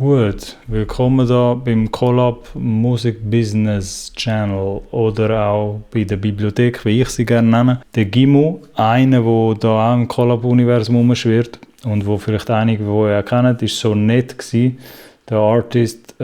Gut, willkommen da beim Collab Music Business Channel oder auch bei der Bibliothek, wie ich sie gerne nenne. Der Gimmo, einer, der da auch im Collab-Universum rumschwirrt und wo vielleicht einige von euch auch kennen, ist so nett gewesen. Der Artist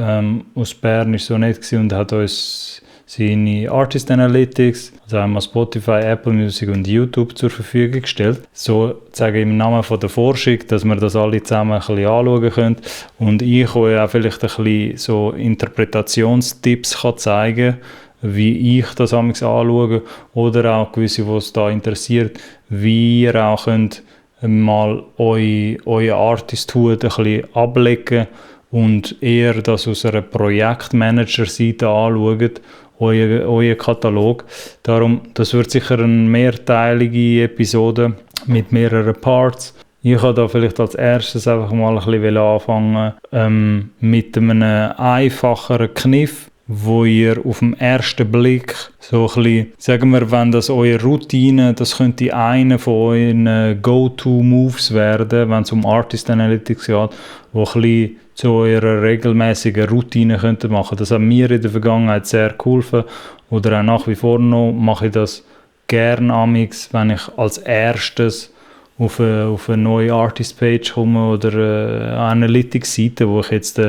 aus Bern ist so nett gewesen und hat uns seine Artist Analytics, also einmal Spotify, Apple Music und YouTube zur Verfügung gestellt. So sage ich im Namen von der Forschung, dass wir das alle zusammen ein bisschen anschauen können und ich euch auch vielleicht ein bisschen so Interpretationstipps kann zeigen, wie ich das anschaue oder auch gewisse, die es da interessiert, wie ihr auch könnt mal euren Artist-Hut ein bisschen ablegen und eher das aus einer Projektmanager-Seite anschaut, euer Katalog. Darum, das wird sicher eine mehrteilige Episode mit mehreren Parts. Ich habe da vielleicht als erstes einfach mal ein bisschen anfangen mit einem einfacheren Kniff, wo ihr auf den ersten Blick so ein bisschen, sagen wir, wenn das eure Routine, das könnte einer von euren Go-To-Moves werden, wenn es um Artist Analytics geht, wo ein bisschen zu eurer regelmäßigen Routine könnt machen. Das hat mir in der Vergangenheit sehr geholfen oder auch nach wie vor noch mache ich das gerne amix, wenn ich als erstes auf eine neue Artist-Page komme oder eine Analytics-Seite, wo ich jetzt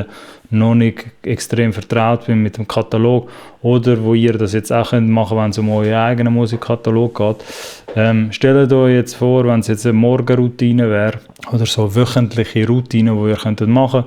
noch nicht extrem vertraut bin mit dem Katalog oder wo ihr das jetzt auch könnt machen, wenn es um euren eigenen Musikkatalog geht. Stellt euch jetzt vor, wenn es jetzt eine Morgenroutine wäre oder so eine wöchentliche Routine, die ihr könntet machen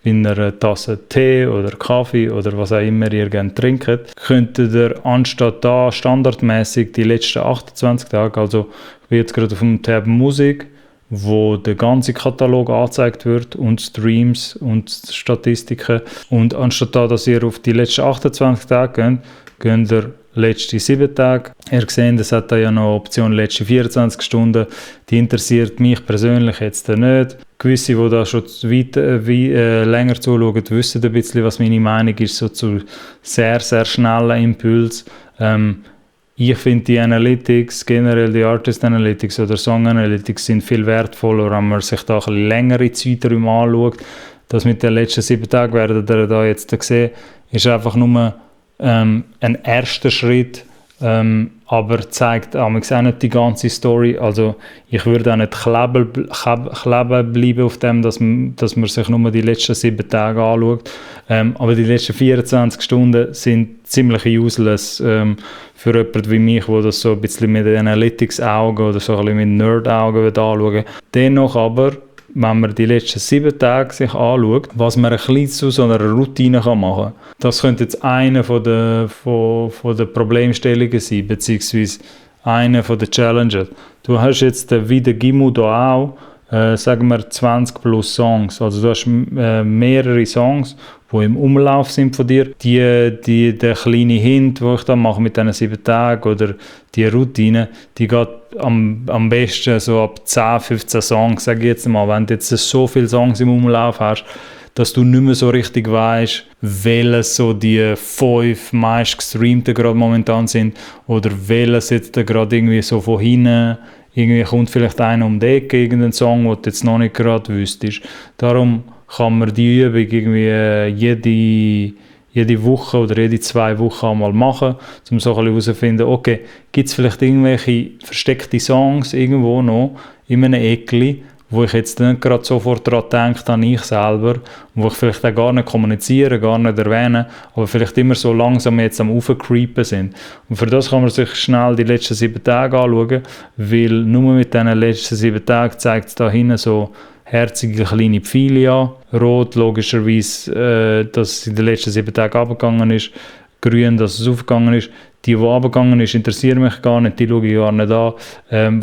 bei einer Tasse Tee oder Kaffee oder was auch immer ihr gerne trinkt, könntet ihr anstatt da standardmäßig die letzten 28 Tage, also ich bin jetzt gerade auf dem Tab Musik, wo der ganze Katalog angezeigt wird und Streams und Statistiken. Und anstatt da, dass ihr auf die letzten 28 Tage geht ihr letzte 7 Tage. Ihr seht, es hat da ja noch Option letzte 24 Stunden. Die interessiert mich persönlich jetzt nicht. Gewisse, die da schon länger zuschauen, wissen ein bisschen, was meine Meinung ist, so zu sehr, sehr schnellen Impuls. Ich finde die Analytics, generell die Artist Analytics oder Song Analytics sind viel wertvoller, wenn man sich da ein bisschen längere Zeiträume anschaut. Das mit den letzten 7 Tagen werdet ihr da jetzt sehen, ist einfach nur ein erster Schritt, aber zeigt auch nicht die ganze Story. Also ich würde auch nicht kleben bleiben auf dem, dass man sich nur die letzten 7 Tage anschaut. Aber die letzten 24 Stunden sind ziemlich useless für jemanden wie mich, der das so ein bisschen mit den Analytics-Augen oder so ein bisschen mit Nerd-Augen anschauen. Dennoch aber, wenn man die letzten 7 Tage sich anschaut, was man ein bisschen zu so einer Routine machen kann. Das könnte jetzt eine von der Problemstellungen sein, beziehungsweise eine von den Challenges. Du hast jetzt wie der Gimmo da auch, sagen wir 20 plus Songs. Also du hast mehrere Songs, die im Umlauf sind von dir. Der kleine Hint, den ich da mache mit diesen 7 Tagen oder die Routine, die geht am besten so ab 10, 15 Songs, sage ich jetzt mal. Wenn du jetzt so viele Songs im Umlauf hast, dass du nicht mehr so richtig weißt, welche so die 5 meist gestreamten gerade momentan sind oder welches jetzt gerade irgendwie so von hinten, irgendwie kommt vielleicht einer um die Ecke, irgendein Song, den du jetzt noch nicht gerade wüsstest. Darum kann man die Übung irgendwie jede Woche oder jede 2 Wochen einmal machen, um so ein bisschen herauszufinden, okay, gibt es vielleicht irgendwelche versteckte Songs irgendwo noch in einem Eckli, wo ich jetzt nicht gerade sofort daran denke, an ich selber, wo ich vielleicht auch gar nicht kommuniziere, gar nicht erwähne, aber vielleicht immer so langsam jetzt am Aufcreepen sind. Und für das kann man sich schnell die letzten 7 Tage anschauen, weil nur mit diesen letzten 7 Tagen zeigt es da hinten so herzige kleine Pfeile an. Rot logischerweise, dass es in den letzten 7 Tagen abgegangen ist. Grün, dass es aufgegangen ist. Die abgegangen ist, interessieren mich gar nicht, die schaue ich gar nicht an.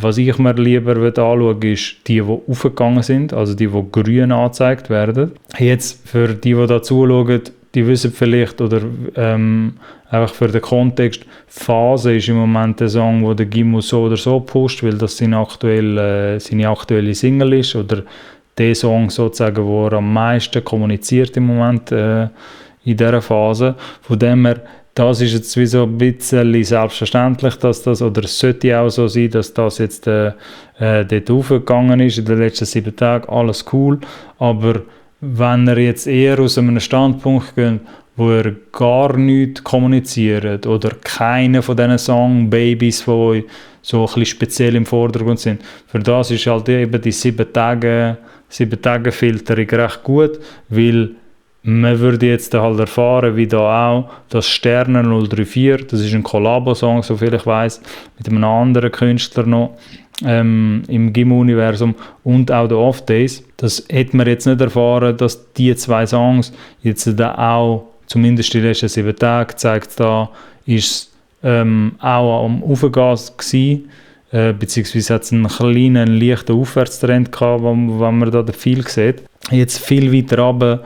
Was ich mir lieber anschauen will, ist die aufgegangen sind, also die grün angezeigt werden. Jetzt für die da zuschauen, die wissen vielleicht, oder einfach für den Kontext, Phase ist im Moment der Song, wo der Gimmo so oder so pusht, weil das seine aktuelle Single ist, oder der Song sozusagen, wo er am meisten kommuniziert im Moment in dieser Phase. Von dem her, das ist jetzt wie so ein bisschen selbstverständlich, dass das, oder es sollte auch so sein, dass das jetzt dort aufgegangen ist in den letzten 7 Tagen, alles cool, aber wenn ihr jetzt eher aus einem Standpunkt geht, wo ihr gar nichts kommuniziert oder keine von diesen Song-Babys, die so ein bisschen speziell im Vordergrund sind, für das ist halt eben die 7-Tage-Filterung recht gut, weil man würde jetzt halt erfahren, wie da auch, das Sterne 034, das ist ein Kollabo-Song, soviel ich weiss, mit einem anderen Künstler noch im GIMO-Universum und auch der Off Days. Das hätte man jetzt nicht erfahren, dass die 2 Songs jetzt da auch, zumindest die letzten 7 Tage, zeigt da, ist auch am Aufgehen gewesen, beziehungsweise hat es einen kleinen, leichten Aufwärtstrend gehabt, wo man da viel sieht. Jetzt viel weiter runter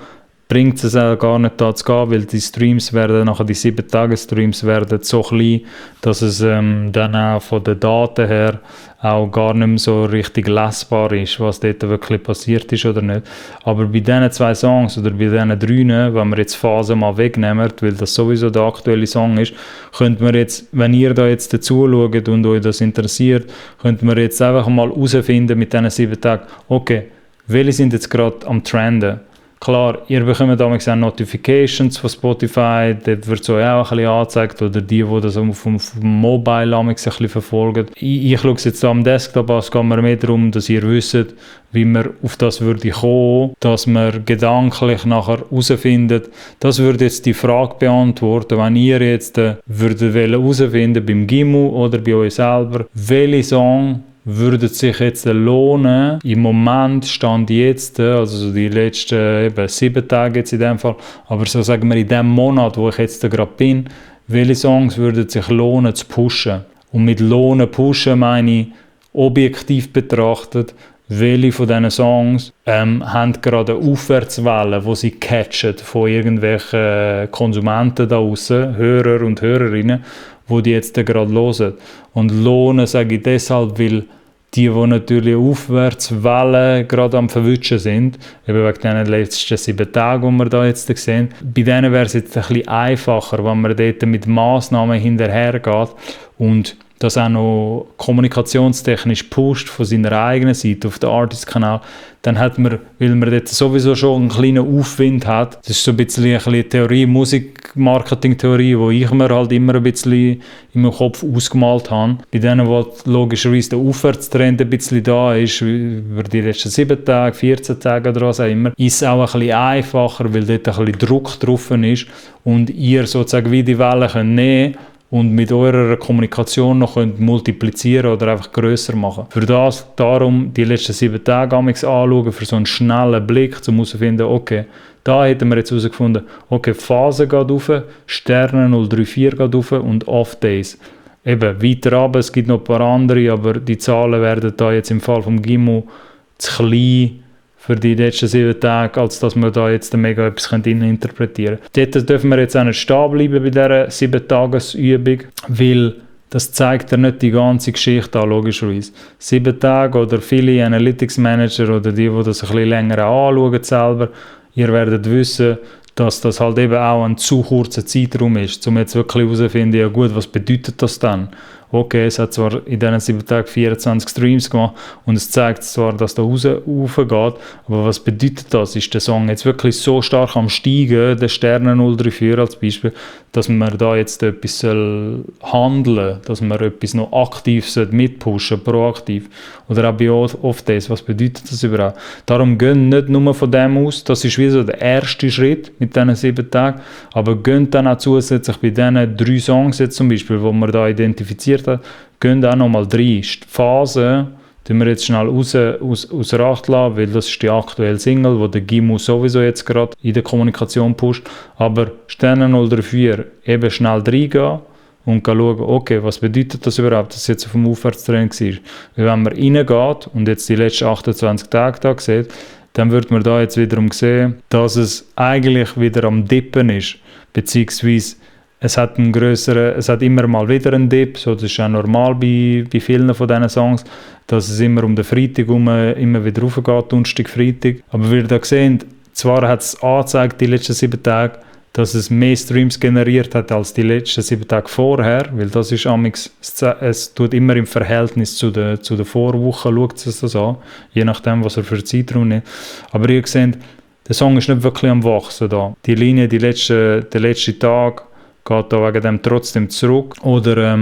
bringt es auch gar nicht da zu gehen, weil die Streams werden, nachher die 7-Tage-Streams werden so klein, dass es dann auch von den Daten her auch gar nicht mehr so richtig lesbar ist, was dort wirklich passiert ist oder nicht. Aber bei diesen 2 Songs oder bei diesen 3, wenn wir jetzt Phase mal wegnehmen, weil das sowieso der aktuelle Song ist, könnte man jetzt, wenn ihr da jetzt dazu schaut und euch das interessiert, könnte man jetzt einfach mal herausfinden mit diesen 7 Tagen, okay, welche sind jetzt gerade am Trenden? Klar, ihr bekommt damals auch Notifications von Spotify, dort wird es euch auch ein bisschen angezeigt, oder die das vom Mobile ein bisschen verfolgen. Ich schaue es jetzt am Desktop an, es geht mir mehr darum, dass ihr wisst, wie man auf das würde kommen, dass man gedanklich nachher herausfindet. Das würde jetzt die Frage beantworten, wenn ihr jetzt würdet herausfinden beim GIMO oder bei euch selber, welche Song würde es sich jetzt lohnen, im Moment stand jetzt, also die letzten 7 Tage jetzt in dem Fall, aber so sagen wir in dem Monat, wo ich jetzt gerade bin, welche Songs würden sich lohnen zu pushen? Und mit lohnen pushen meine ich objektiv betrachtet, welche von diesen Songs haben gerade eine Aufwärtswelle, die sie catchen von irgendwelchen Konsumenten da draussen, Hörer und Hörerinnen, die jetzt gerade hören. Und lohnen sage ich deshalb, weil die natürlich Aufwärtswellen gerade am Verwutschen sind, eben wegen den letzten 7 Tagen, die wir da jetzt sehen. Bei denen wäre es jetzt ein bisschen einfacher, wenn man dort mit Massnahmen hinterhergeht und das auch noch kommunikationstechnisch pusht von seiner eigenen Seite auf den Artist-Kanal, dann hat man, weil man dort sowieso schon einen kleinen Aufwind hat, das ist so ein bisschen eine Theorie, Musikmarketing-Theorie, die ich mir halt immer ein bisschen in meinem Kopf ausgemalt habe. Bei denen, wo logischerweise der Aufwärtstrend ein bisschen da ist, über die letzten 7 Tage, 14 Tage oder was auch immer, ist es auch ein bisschen einfacher, weil dort ein bisschen Druck drauf ist und ihr sozusagen wie die Welle könnt nehmen und mit eurer Kommunikation noch könnt multiplizieren oder einfach grösser machen. Für das darum die letzten 7 Tage anschauen, für so einen schnellen Blick, um herauszufinden, okay, da hätten wir jetzt herausgefunden, okay, Phase geht rauf, Sterne 034 geht rauf und Off-Days. Eben, weiter runter, es gibt noch ein paar andere, aber die Zahlen werden da jetzt im Fall vom GIMO zu klein für die letzten 7 Tage, als dass wir da jetzt mega etwas interpretieren können. Dort dürfen wir jetzt auch nicht stehen bleiben bei dieser 7-Tages-Übung, weil das zeigt ja nicht die ganze Geschichte an, logischerweise. 7 Tage oder viele Analytics-Manager oder die das ein bisschen länger anschauen selber, ihr werdet wissen, dass das halt eben auch ein zu kurzer Zeitraum ist, um jetzt wirklich herauszufinden, ja gut, was bedeutet das dann? Okay, es hat zwar in diesen 7 Tagen 24 Streams gemacht und es zeigt zwar, dass da raufgeht, aber was bedeutet das? Ist der Song jetzt wirklich so stark am Steigen, der Sterne 034 als Beispiel, dass man da jetzt etwas handeln soll, dass man etwas noch aktiv mitpushen, proaktiv? Oder auch bei Off-Days, was bedeutet das überhaupt? Darum gehen nicht nur von dem aus, das ist wie so der erste Schritt mit diesen 7 Tagen, aber gehen dann auch zusätzlich bei diesen 3 Songs jetzt zum Beispiel, die man da identifiziert hat, gehen auch nochmal 3. Die Phase tun wir jetzt schnell außer Acht lassen, weil das ist die aktuelle Single, die der GIMO sowieso jetzt gerade in der Kommunikation pusht. Aber Sterne 034 eben schnell reingehen und schauen, okay, was bedeutet das überhaupt, dass es jetzt auf dem Aufwärtstrend war. Weil wenn man reingeht und jetzt die letzten 28 Tage da sieht, dann wird man da jetzt wiederum sehen, dass es eigentlich wieder am Dippen ist, beziehungsweise es hat immer mal wieder einen Dip, so das ist auch normal bei vielen von diesen Songs, dass es immer um den Freitag immer wieder raufgeht, Donnerstag, Freitag. Aber wie ihr da seht, zwar hat es angezeigt die letzten 7 Tage, dass es mehr Streams generiert hat als die letzten 7 Tage vorher, weil das ist es tut immer im Verhältnis zu der Vorwoche, schaut es das an, je nachdem, was er für Zeitraum nimmt. Aber ihr seht, der Song ist nicht wirklich am Wachsen da. Die Linie, der letzte Tag geht da wegen dem trotzdem zurück oder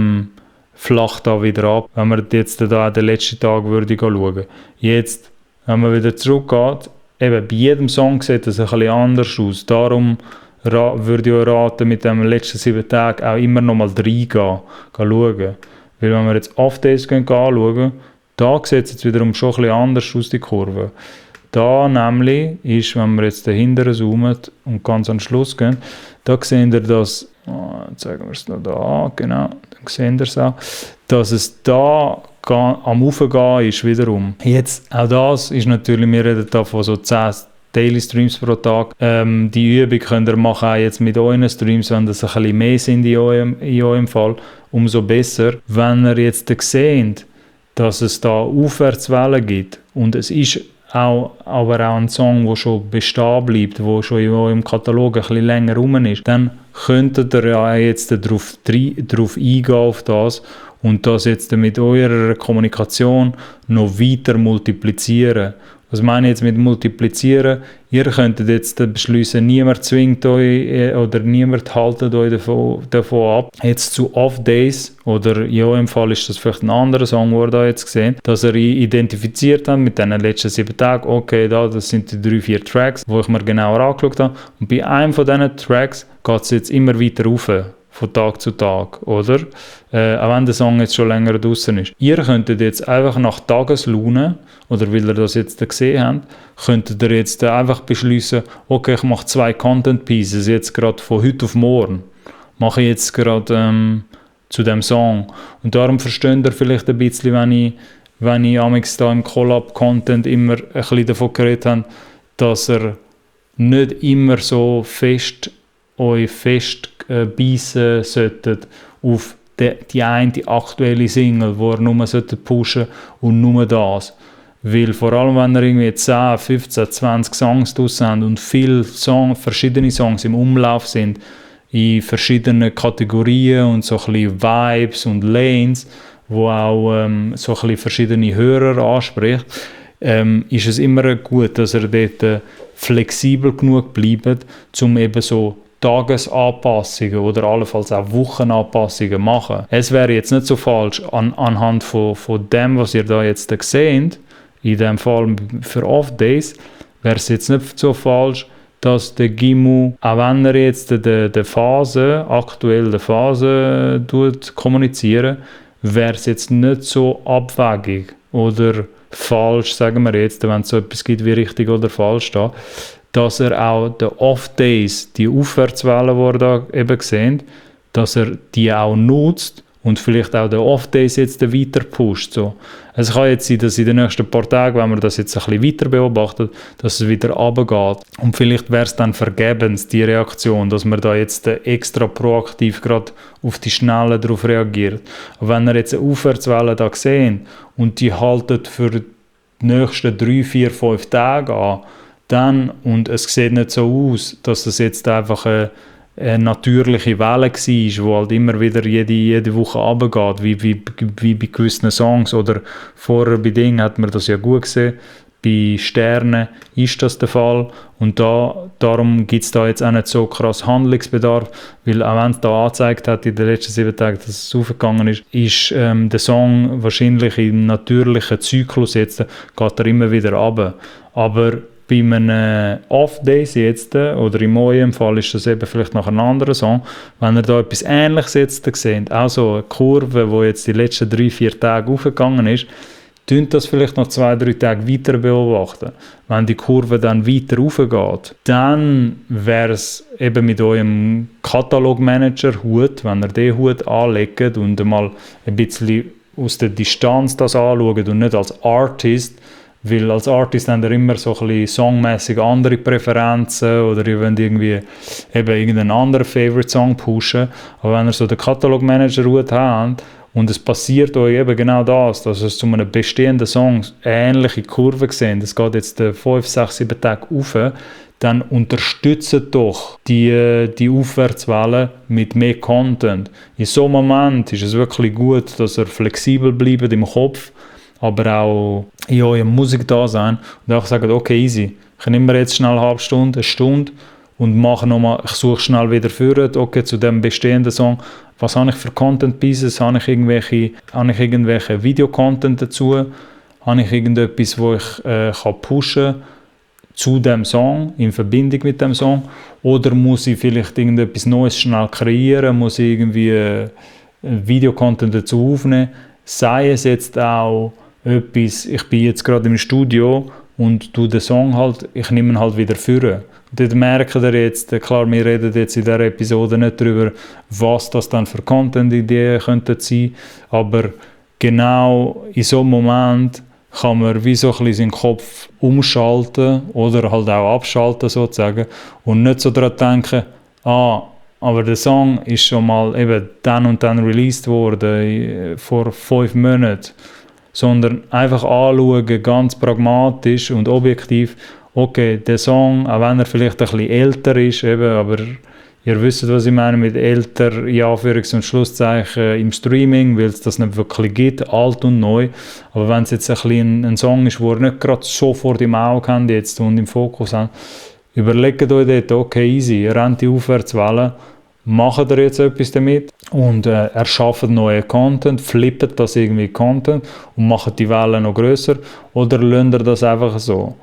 flacht da wieder ab, wenn man jetzt da den letzten Tag würde schauen. Jetzt, wenn man wieder zurückgeht, eben bei jedem Song sieht es ein bisschen anders aus. Darum würde ich euch raten, mit den letzten 7 Tagen auch immer noch mal reingehen, schauen. Weil wenn wir jetzt Off-Days anschauen, da sieht es jetzt wiederum schon ein bisschen anders aus, die Kurve. Da nämlich ist, wenn wir jetzt dahinter zoomen und ganz am Schluss gehen, da sehen wir das, zeigen wir es noch da, genau, dann sehen wir es auch, dass es da am Aufgehen ist wiederum. Jetzt, auch das ist natürlich, wir reden da von so 10 Daily Streams pro Tag. Die Übung könnt ihr machen auch jetzt mit euren Streams, wenn das ein bisschen mehr sind in eurem Fall, umso besser. Wenn ihr jetzt seht, dass es da Aufwärtswellen gibt und es ist aber auch ein Song, der schon bestehen bleibt, der schon in eurem Katalog ein bisschen länger rum ist, dann könntet ihr ja jetzt darauf eingehen auf das und das jetzt mit eurer Kommunikation noch weiter multiplizieren. Was meine ich jetzt mit multiplizieren? Ihr könntet jetzt beschließen, niemand zwingt euch oder niemand haltet euch davon ab, jetzt zu Off-Days, oder in eurem Fall ist das vielleicht ein anderer Song, den ihr da jetzt gesehen, dass ihr identifiziert habt mit den letzten 7 Tagen, okay, das sind die 3-4 Tracks, die ich mir genauer angeschaut habe, und bei einem von diesen Tracks geht es jetzt immer weiter rauf, von Tag zu Tag, oder? Auch wenn der Song jetzt schon länger draußen ist. Ihr könntet jetzt einfach nach Tageslaune, oder weil ihr das jetzt gesehen habt, könntet ihr jetzt einfach beschließen, okay, ich mache 2 Content Pieces jetzt gerade von heute auf morgen. Mache ich jetzt gerade zu dem Song. Und darum versteht ihr vielleicht ein bisschen, wenn ich amigs da im Collab-Content immer ein bisschen davon geredet habe, dass ihr nicht immer so fest beißen solltet auf die eine aktuelle Single, die ihr nur pushen und nur das. Weil vor allem, wenn ihr irgendwie 10, 15, 20 Songs draussen habt und viele verschiedene Songs im Umlauf sind, in verschiedenen Kategorien und so ein bisschen Vibes und Lanes, wo auch so ein bisschen verschiedene Hörer anspricht, ist es immer gut, dass ihr dort flexibel genug bleibt, um eben so Tagesanpassungen oder allenfalls auch Wochenanpassungen zu machen. Es wäre jetzt nicht so falsch, anhand von dem, was ihr da jetzt seht, in dem Fall für Off-Days, wäre es jetzt nicht so falsch, dass der Gimu, auch wenn er jetzt die aktuelle Phase kommunizieren, wäre es jetzt nicht so abwegig oder falsch, sagen wir jetzt, wenn es so etwas gibt wie richtig oder falsch da, dass er auch die Off-Days, die Aufwärtswellen, die ihr da eben seht, dass er die auch nutzt und vielleicht auch die Off-Days jetzt weiter pusht. So. Es kann jetzt sein, dass in den nächsten paar Tagen, wenn man das jetzt ein bisschen weiter beobachtet, dass es wieder runtergeht. Und vielleicht wäre es dann vergebens, die Reaktion, dass man da jetzt extra proaktiv gerade auf die Schnelle darauf reagiert. Aber wenn ihr jetzt eine Aufwärtswelle da seht und die haltet für die nächsten 3, 4, 5 Tage an, dann, und es sieht nicht so aus, dass es jetzt einfach eine natürliche Welle war, die halt immer wieder jede Woche runtergeht, wie bei gewissen Songs, oder vorher bei Dingen hat man das ja gut gesehen, bei Sternen ist das der Fall, und darum gibt es da jetzt auch nicht so krass Handlungsbedarf, weil auch wenn es da angezeigt hat in den letzten 7 Tagen, dass es aufgegangen ist der Song wahrscheinlich im natürlichen Zyklus jetzt, geht er immer wieder runter. Aber bei einem Off-Days jetzt, oder in meinem Fall ist das eben vielleicht noch ein anderer Song, wenn ihr da etwas Ähnliches jetzt seht, auch so eine Kurve, die jetzt die letzten 3, 4 Tage aufgegangen ist, könnt das vielleicht noch 2, 3 Tage weiter beobachten. Wenn die Kurve dann weiter raufgeht, dann wäre es eben mit eurem Katalogmanager-Hut, wenn ihr den Hut anlegt und mal ein bisschen aus der Distanz das anschaut und nicht als Artist, weil als Artist haben ihr immer so ein bisschen songmäßig andere Präferenzen oder ihr wollt irgendwie eben irgendeinen anderen Favorite-Song pushen. Aber wenn ihr so den Katalogmanager-Hut habt und es passiert euch eben genau das, dass ihr zu einem bestehenden Song eine ähnliche Kurve seht, es geht jetzt 5, 6, 7 Tage rauf, dann unterstützt doch die Aufwärtswelle mit mehr Content. In so einem Moment ist es wirklich gut, dass ihr flexibel bleibt im Kopf, aber auch in eurem Musikdasein und auch sagt, okay, easy, ich nehme mir jetzt schnell eine halbe Stunde, eine Stunde und mache nochmal, ich suche schnell wieder vor, okay, zu dem bestehenden Song, was habe ich für Content Pieces, habe ich irgendwelche Video-Content dazu, habe ich irgendetwas, wo ich kann pushen zu dem Song, in Verbindung mit dem Song, oder muss ich vielleicht irgendetwas Neues schnell kreieren, muss ich irgendwie Videocontent dazu aufnehmen, sei es jetzt auch etwas, ich bin jetzt gerade im Studio und tue den Song halt, ich nehme ihn halt wieder vor. Dort merkt ihr jetzt, klar, wir reden jetzt in dieser Episode nicht darüber, was das dann für Content-Ideen könnten sein, aber genau in so einem Moment kann man wie so ein bisschen seinen Kopf umschalten oder halt auch abschalten sozusagen und nicht so daran denken, aber der Song ist schon mal eben dann und dann released worden, vor 5 Monaten, sondern einfach anschauen, ganz pragmatisch und objektiv, okay, der Song, auch wenn er vielleicht ein bisschen älter ist, eben, aber ihr wisst, was ich meine mit älter, in Anführungs- und Schlusszeichen im Streaming, weil es das nicht wirklich gibt, alt und neu. Aber wenn es jetzt ein bisschen ein Song ist, wo ihr nicht gerade sofort im Auge habt jetzt und im Fokus habt, überlegt euch dort, okay, easy, ihr rennt die Aufwärtswelle, macht ihr jetzt etwas damit und erschafft neuen Content, flippt das irgendwie Content und macht die Welle noch grösser oder lasst ihr das einfach so.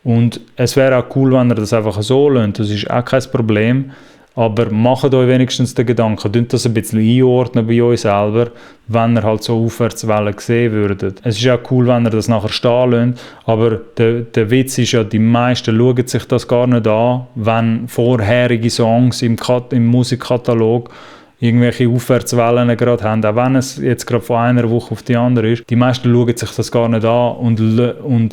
Und es wäre auch cool, wenn ihr das einfach so lasst, das ist auch kein Problem, aber macht euch wenigstens den Gedanken, könnt das ein bisschen einordnen bei euch selber, wenn ihr halt so Aufwärtswellen sehen würdet. Es ist auch cool, wenn ihr das nachher stehen lasst, aber der Witz ist ja, die meisten schauen sich das gar nicht an, wenn vorherige Songs im Musikkatalog irgendwelche Aufwärtswellen gerade haben, auch wenn es jetzt gerade von einer Woche auf die andere ist. Die meisten schauen sich das gar nicht an und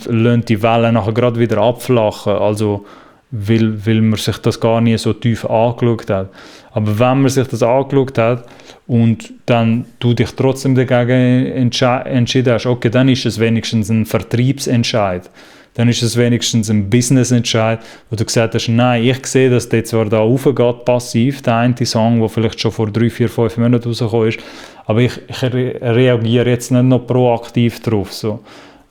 lassen die Wellen nachher gerade wieder abflachen, also weil man sich das gar nie so tief angeschaut hat. Aber wenn man sich das angeschaut hat und dann du dich trotzdem dagegen entschieden hast, okay, dann ist es wenigstens ein Vertriebsentscheid. Dann ist es wenigstens ein Business-Entscheid, wo du gesagt hast, nein, ich sehe, dass der zwar da raufgeht, passiv, der eine Song, der vielleicht schon vor 3, 4, 5 Monaten rausgekommen ist, aber ich reagiere jetzt nicht noch proaktiv drauf. So.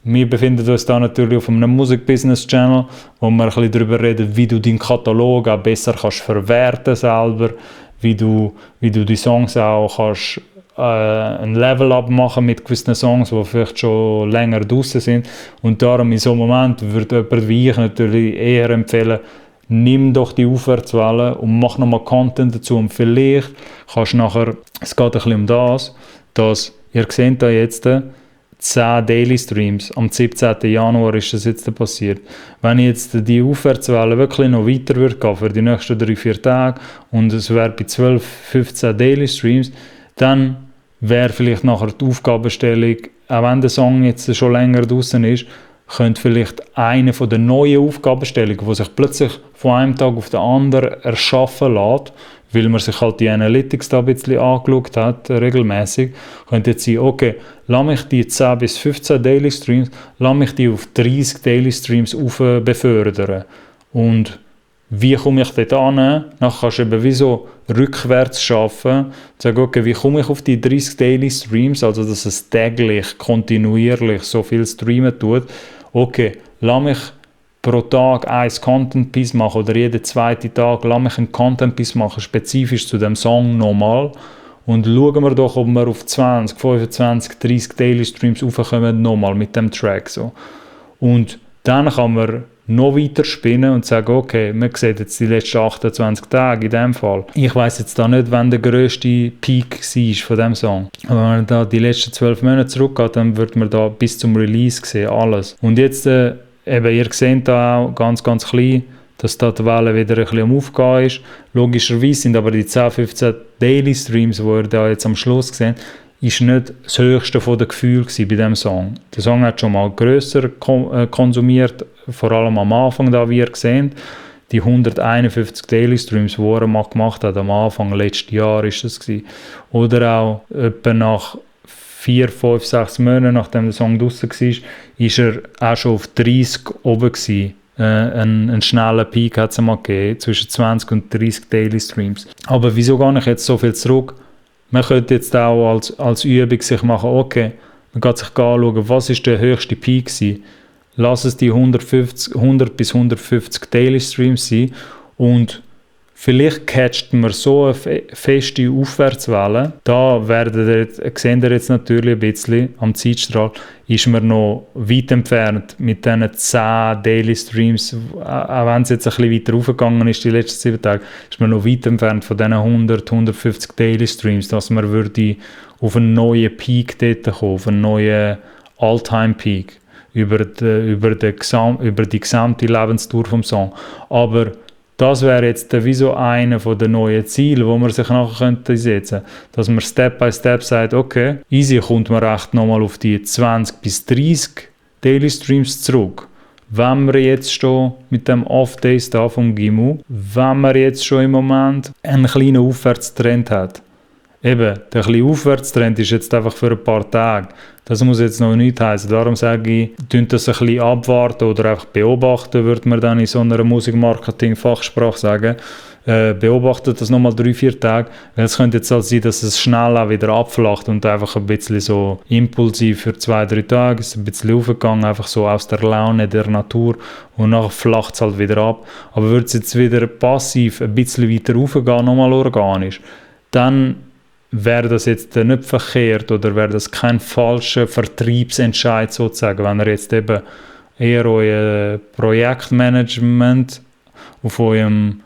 Wir befinden uns da natürlich auf einem Musik-Business-Channel, wo wir ein bisschen darüber reden, wie du deinen Katalog auch besser kannst verwerten selber, wie du die Songs auch kannst ein Level-Up machen mit gewissen Songs, die vielleicht schon länger draussen sind. Und darum in so einem Moment würde jemand wie ich natürlich eher empfehlen, nimm doch die Aufwärtswelle und mach nochmal Content dazu. Und vielleicht kannst du nachher, es geht ein bisschen um das, dass ihr seht da jetzt 10 Daily Streams. Am 17. Januar ist das jetzt passiert. Wenn jetzt die Aufwärtswelle wirklich noch weiter wird gehen für die nächsten 3-4 Tage und es wäre bei 12-15 Daily Streams, dann wäre vielleicht nachher die Aufgabenstellung, auch wenn der Song jetzt schon länger draußen ist, könnte vielleicht eine von den neuen Aufgabenstellungen, die sich plötzlich von einem Tag auf den anderen erschaffen lässt, weil man sich halt die Analytics da ein bisschen angeschaut hat, regelmäßig, könnte jetzt sein, okay, lass mich die 10 bis 15 Daily Streams, lass mich die auf 30 Daily Streams befördern. Und wie komme ich dort an? Dann kannst du eben wie so rückwärts arbeiten und sagen, okay, wie komme ich auf die 30 Daily Streams, also dass es täglich, kontinuierlich so viel streamen tut. Okay, lass mich pro Tag ein Content-Piece machen oder jeden zweiten Tag lass mich ein Content-Piece machen, spezifisch zu dem Song nochmal. Und schauen wir doch, ob wir auf 20, 25, 30 Daily Streams raufkommen, nochmal mit dem Track. So. Und dann kann man noch weiter spinnen und sagen, okay, man sieht jetzt die letzten 28 Tage in dem Fall. Ich weiss jetzt da nicht, wann der grösste Peak war von dem Song. Aber wenn man da die letzten 12 Monate zurückgeht, dann wird man da bis zum Release sehen, alles. Und jetzt, eben, ihr seht da auch ganz, ganz klein, dass da die Welle wieder ein bisschen am Aufgehen ist. Logischerweise sind aber die 10, 15 Daily Streams, die ihr da jetzt am Schluss seht, ist nicht das höchste von den Gefühlen bei diesem Song. Der Song hat schon mal grösser konsumiert, vor allem am Anfang, da wie ihr seht. Die 151 Daily Streams, die er mal gemacht hat, am Anfang, letztes Jahr ist das gewesen. Oder auch etwa nach 4, 5, 6 Monaten, nachdem der Song draussen war, ist er auch schon auf 30 oben gewesen. Einen schnellen Peak hat es mal gegeben, zwischen 20 und 30 Daily Streams. Aber wieso gehe ich jetzt so viel zurück? Man könnte jetzt auch als Übung sich machen, okay, man geht sich anschauen, was ist der höchste Peak gewesen. lass es die 100 bis 150 Daily Streams sein und vielleicht catcht man so eine feste Aufwärtswelle. Da seht ihr jetzt natürlich ein bisschen am Zeitstrahl, ist man noch weit entfernt mit diesen 10 Daily Streams. Auch wenn es jetzt ein bisschen weiter raufgegangen ist, die letzten 7 Tage, ist man noch weit entfernt von diesen 100, 150 Daily Streams, dass man würde auf einen neuen Peak dort kommen, auf einen neuen All-Time-Peak über die gesamte Lebensdauer vom Song. Aber das wäre jetzt wie so einer der neuen Ziele, wo man sich nachher setzen könnte. Dass man Step by Step sagt, okay, easy kommt man recht nochmal auf die 20 bis 30 Daily Streams zurück. Wenn wir jetzt schon mit dem Off-Days da vom GIMU, wenn man jetzt schon im Moment einen kleinen Aufwärtstrend hat. Eben, der kleine Aufwärtstrend ist jetzt einfach für ein paar Tage. Das muss jetzt noch nicht heißen. Darum sage ich, das ein bisschen abwarten oder einfach beobachten, würde man dann in so einer Musikmarketing-Fachsprache sagen. Beobachtet das nochmal 3-4 Tage, weil es könnte jetzt halt sein, dass es schnell auch wieder abflacht und einfach ein bisschen so impulsiv für 2-3 Tage ist ein bisschen aufgegangen, einfach so aus der Laune der Natur und nachher flacht es halt wieder ab. Aber würde es jetzt wieder passiv ein bisschen weiter raufgehen, nochmal organisch, dann wäre das jetzt nicht verkehrt oder wäre das kein falscher Vertriebsentscheid sozusagen, wenn ihr jetzt eben eher euer Projektmanagement auf eurem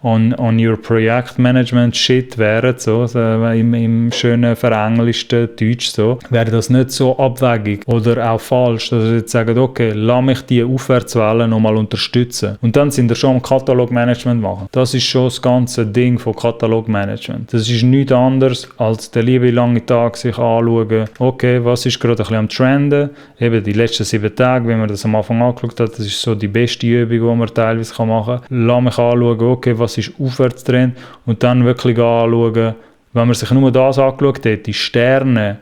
on your Projektmanagement Shit wäre, so im schönen verenglischten Deutsch, so, wäre das nicht so abwegig oder auch falsch, dass ihr jetzt sagt, okay, lass mich die Aufwärtswelle nochmal unterstützen. Und dann sind wir schon am Katalogmanagement machen. Das ist schon das ganze Ding von Katalogmanagement. Das ist nichts anderes, als der liebe lange Tag sich anschauen, okay, was ist gerade ein bisschen am Trenden, eben die letzten 7 Tage, wie man das am Anfang angeschaut hat, das ist so die beste Übung, die man teilweise machen kann. Lass mich anschauen, okay, was ist Aufwärtstrend und dann wirklich anschauen, wenn man sich nur das angeschaut hat, die Sterne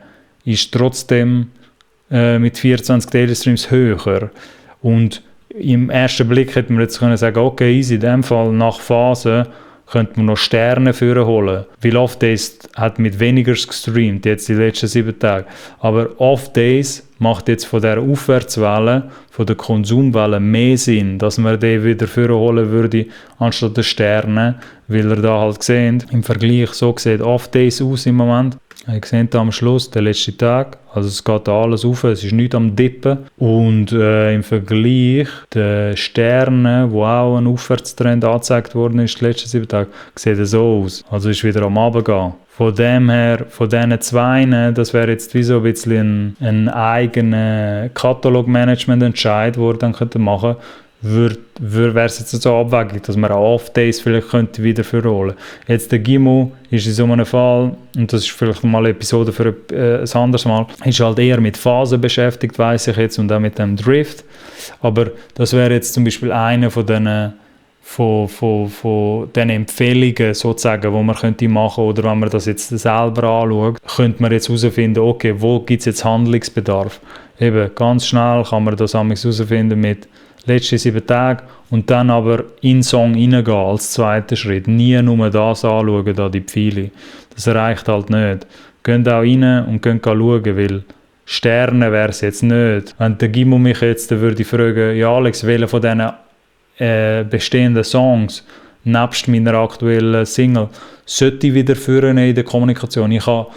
ist trotzdem mit 24 Daily Streams höher und im ersten Blick hätte man jetzt können sagen, okay, easy, in dem Fall nach Phase könnte man noch Sterne holen. Weil Off-Days hat mit weniger gestreamt, jetzt die letzten 7 Tage. Aber Off-Days macht jetzt von dieser Aufwärtswelle, von der Konsumwelle mehr Sinn, dass man den wieder holen würde, anstatt der Sterne, weil ihr da halt seht, im Vergleich, so sieht Off-Days aus im Moment. Ihr seht am Schluss, der letzte Tag, also es geht da alles auf, es ist nichts am Dippen. Und im Vergleich, die Sterne, wo auch ein Aufwärtstrend angezeigt worden ist, die letzten 7 Tage, sieht es so aus. Also ist wieder am Runtergehen. Von dem her, von diesen 2, das wäre jetzt wie so ein bisschen ein eigener Katalogmanagement-Entscheid, den ihr dann machen könnte. Wäre es jetzt so abwägig, dass man auch Off-Days vielleicht könnte wieder holen. Jetzt der GIMU ist in so einem Fall, und das ist vielleicht mal eine Episode für ein anderes Mal, ist halt eher mit Phasen beschäftigt, weiss ich jetzt, und auch mit dem Drift. Aber das wäre jetzt zum Beispiel eine von diesen Empfehlungen sozusagen, die man könnte machen, oder wenn man das jetzt selber anschaut, könnte man jetzt herausfinden, okay, wo gibt es jetzt Handlungsbedarf. Eben, ganz schnell kann man das herausfinden mit letzten 7 Tagen und dann aber in den Song reingehen als zweiter Schritt. Nie nur das anschauen, da die Pfeile. Das reicht halt nicht. Geht auch rein und könnt schauen, weil Sterne wäre es jetzt nicht. Wenn der Gimo mich jetzt würde fragen, ja Alex, welcher von diesen bestehenden Songs nebst meiner aktuellen Single sollte ich wieder führen in der Kommunikation? Ich habe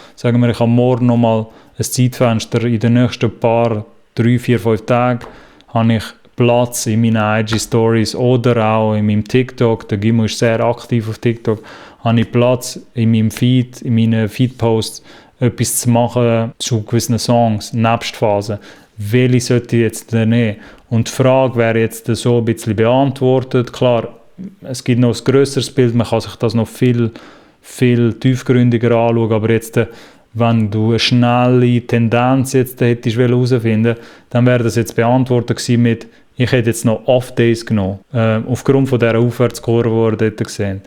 morgen nochmal ein Zeitfenster, in den nächsten 3, 4, 5 Tagen habe ich Platz in meinen IG-Stories oder auch in meinem TikTok. Der Gimo ist sehr aktiv auf TikTok. Habe ich Platz in meinem Feed, in meinen Feed-Posts etwas zu machen zu gewissen Songs, nebst Phasen. Welche sollte ich jetzt nehmen? Und die Frage wäre jetzt so ein bisschen beantwortet. Klar, es gibt noch ein grösseres Bild, man kann sich das noch viel, viel tiefgründiger anschauen, aber jetzt, wenn du eine schnelle Tendenz jetzt hättest herausfinden, dann wäre das jetzt beantwortet gewesen mit, ich hätte jetzt noch Off-Days genommen, aufgrund von dieser Aufwärtskurve, die ihr dort gesehen.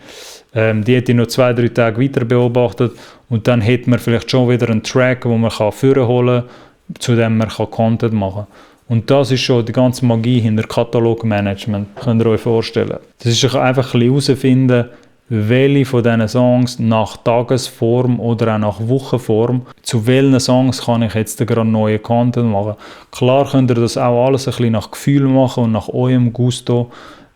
Die hätte ich noch 2-3 Tage weiter beobachtet und dann hätte man vielleicht schon wieder einen Track, wo man holen kann, zu dem man Content machen kann. Und das ist schon die ganze Magie hinter Katalogmanagement, könnt ihr euch vorstellen. Das ist einfach ein bisschen herausfinden, welche von diesen Songs nach Tagesform oder auch nach Wochenform, zu welchen Songs kann ich jetzt gerade neuen Content machen. Klar könnt ihr das auch alles ein bisschen nach Gefühl machen und nach eurem Gusto,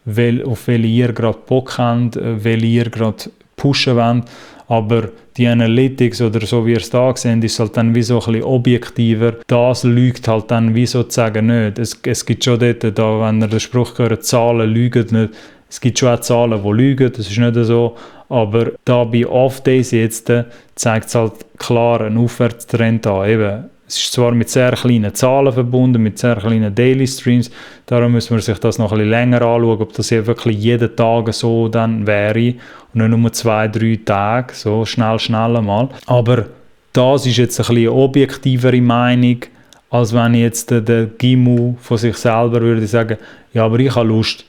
auf welche ihr gerade Bock habt, welche ihr gerade pushen wollt. Aber die Analytics oder so wie ihr es da seht, ist halt dann wie so ein bisschen objektiver. Das lügt halt dann wie sozusagen nicht. Es gibt schon dort, da, wenn ihr den Spruch hört, Zahlen lügen nicht. Es gibt schon auch Zahlen, die lügen, das ist nicht so. Aber da bei Off-Days jetzt zeigt es halt klar einen Aufwärtstrend an. Eben, es ist zwar mit sehr kleinen Zahlen verbunden, mit sehr kleinen Daily Streams, darum müssen wir sich das noch ein bisschen länger anschauen, ob das hier wirklich jeden Tag so dann wäre und nicht nur 2-3 Tage, so schnell mal. Aber das ist jetzt ein bisschen eine objektivere Meinung, als wenn jetzt der Gimu von sich selber würde sagen, ja, aber ich habe Lust,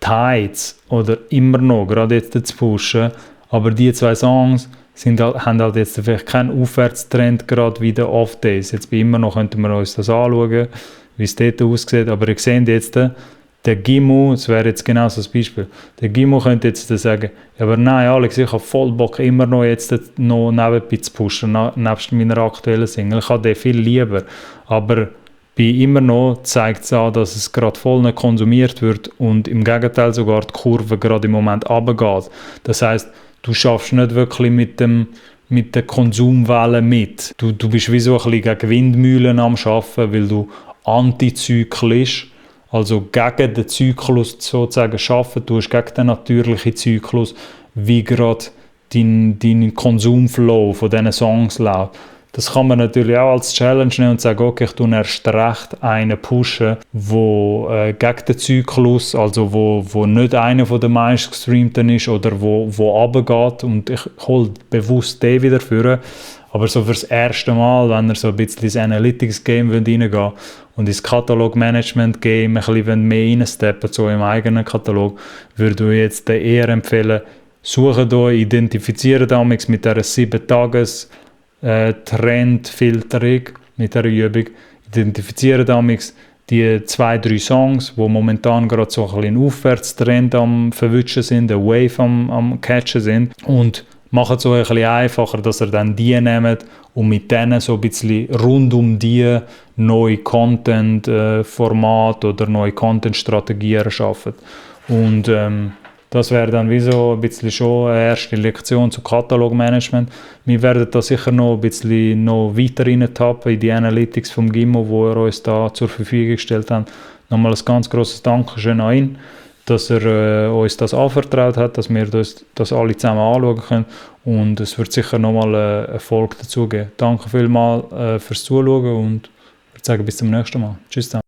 Tides oder immer noch, gerade jetzt zu pushen, aber die 2 Songs haben halt jetzt vielleicht keinen Aufwärtstrend gerade wie der Off-Days. Jetzt bei immer noch könnten wir uns das anschauen, wie es dort aussieht, aber ihr seht jetzt, der Gimu, das wäre jetzt genau so ein Beispiel, der Gimu könnte jetzt sagen, ja, aber nein Alex, ich habe voll Bock immer noch jetzt noch nebenbei zu pushen, nebst meiner aktuellen Single, ich habe den viel lieber, aber bei immer noch zeigt es an, dass es gerade voll nicht konsumiert wird und im Gegenteil sogar die Kurve gerade im Moment runtergeht. Das heisst, du schaffst nicht wirklich mit der Konsumwelle mit. Du bist wie so ein bisschen gegen Windmühlen am Arbeiten, weil du antizyklisch, also gegen den Zyklus sozusagen arbeiten tust, gegen den natürlichen Zyklus, wie gerade dein Konsumflow von diesen Songs läuft. Das kann man natürlich auch als Challenge nehmen und sagen, okay, ich tue erst recht einen pushen, wo gegen den Zyklus, also wo nicht einer von den meistgestreamten ist oder wo runtergeht und ich hole bewusst den wieder führen. Aber so fürs erste Mal, wenn ihr so ein bisschen ins Analytics-Game reingehen wollt und ins Katalog-Management-Game ein bisschen mehr reinsteppen, so im eigenen Katalog, würde ich jetzt eher empfehlen, sucht euch, identifiziert damit mit dieser 7-Tages- Trendfilterung mit dieser Übung, identifizieren damals die 2-3 Songs, die momentan gerade so ein bisschen einen Aufwärtstrend am Verwischen sind, eine Wave am Catchen sind und machen es euch ein bisschen einfacher, dass ihr dann die nehmt und mit denen so ein bisschen rund um die neue Content-Format oder neue Content-Strategien erschaffen. Und das wäre dann wie so ein bisschen schon eine erste Lektion zu Katalogmanagement. Wir werden da sicher noch ein bisschen weiter reintappen in die Analytics vom Gimmo, wo er uns da zur Verfügung gestellt hat. Nochmal ein ganz grosses Dankeschön an ihn, dass er uns das anvertraut hat, dass wir das alle zusammen anschauen können. Und es wird sicher nochmal eine Erfolg dazu geben. Danke vielmals fürs Zuschauen und ich würde sagen, bis zum nächsten Mal. Tschüss zusammen.